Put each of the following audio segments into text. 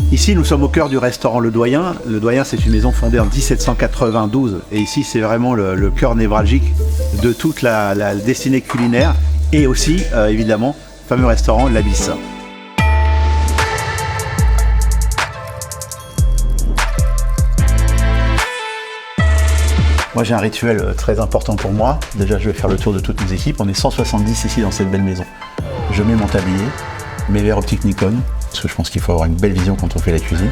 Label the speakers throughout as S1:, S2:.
S1: Ici, nous sommes au cœur du restaurant Le Doyen. Le Doyen, c'est une maison fondée en 1792. Et ici, c'est vraiment le cœur névralgique de toute la destinée culinaire. Et aussi, évidemment, le fameux restaurant L'Abysse. Moi, j'ai un rituel très important pour moi. Déjà, je vais faire le tour de toutes mes équipes. On est 170 ici dans cette belle maison. Je mets mon tablier, mes verres optiques Nikon, parce que je pense qu'il faut avoir une belle vision quand on fait la cuisine.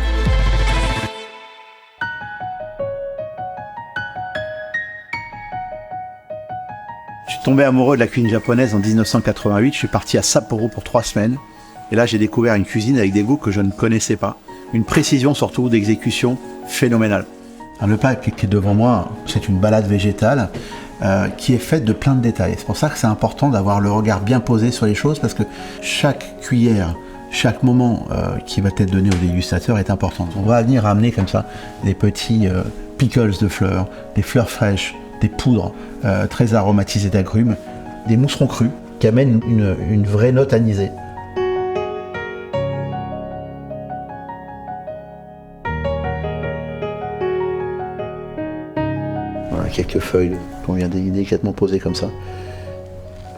S1: Je suis tombé amoureux de la cuisine japonaise en 1988. Je suis parti à Sapporo pour 3 semaines. Et là, j'ai découvert une cuisine avec des goûts que je ne connaissais pas. Une précision surtout d'exécution phénoménale. Le plat qui est devant moi, c'est une balade végétale qui est faite de plein de détails. C'est pour ça que c'est important d'avoir le regard bien posé sur les choses, parce que chaque cuillère, chaque moment qui va être donné au dégustateur est important. On va venir amener comme ça des petits pickles de fleurs, des fleurs fraîches, des poudres très aromatisées d'agrumes, des mousserons crus qui amènent une vraie note anisée. Voilà, quelques feuilles qu'on vient délicatement poser comme ça.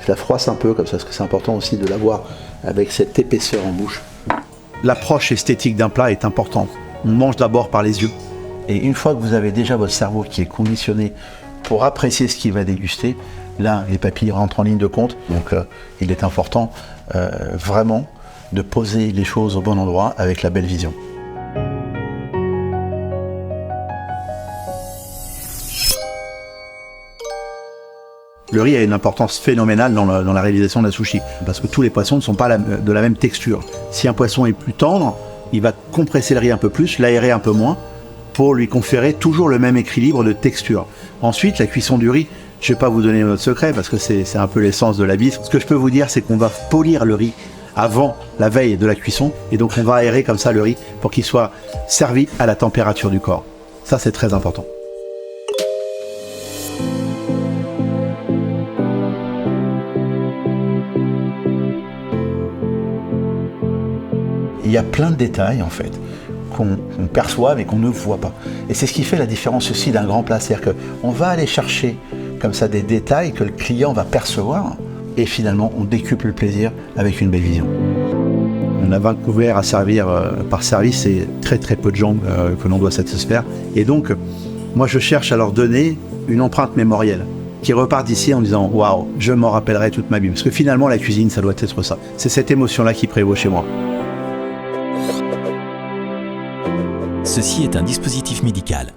S1: Je la froisse un peu comme ça, parce que c'est important aussi de l'avoir avec cette épaisseur en bouche. L'approche esthétique d'un plat est importante. On mange d'abord par les yeux. Et une fois que vous avez déjà votre cerveau qui est conditionné pour apprécier ce qu'il va déguster, là, les papilles rentrent en ligne de compte. Donc, il est important vraiment de poser les choses au bon endroit avec la belle vision. Le riz a une importance phénoménale dans la réalisation de la sushi, parce que tous les poissons ne sont pas de la même texture. Si un poisson est plus tendre, il va compresser le riz un peu plus, l'aérer un peu moins, pour lui conférer toujours le même équilibre de texture. Ensuite, la cuisson du riz, je ne vais pas vous donner notre secret, parce que c'est un peu l'essence de l'Abysse. Ce que je peux vous dire, c'est qu'on va polir le riz avant la veille de la cuisson, et donc on va aérer comme ça le riz pour qu'il soit servi à la température du corps. Ça, c'est très important. Il y a plein de détails en fait qu'on perçoit mais qu'on ne voit pas. Et c'est ce qui fait la différence aussi d'un grand plat. C'est-à-dire qu'on va aller chercher comme ça des détails que le client va percevoir et finalement on décuple le plaisir avec une belle vision. On a 20 couverts à servir par service et très peu de gens que l'on doit satisfaire. Et donc moi je cherche à leur donner une empreinte mémorielle qui repart d'ici en disant « Waouh, je m'en rappellerai toute ma vie ». Parce que finalement la cuisine ça doit être ça. C'est cette émotion-là qui prévaut chez moi.
S2: Ceci est un dispositif médical.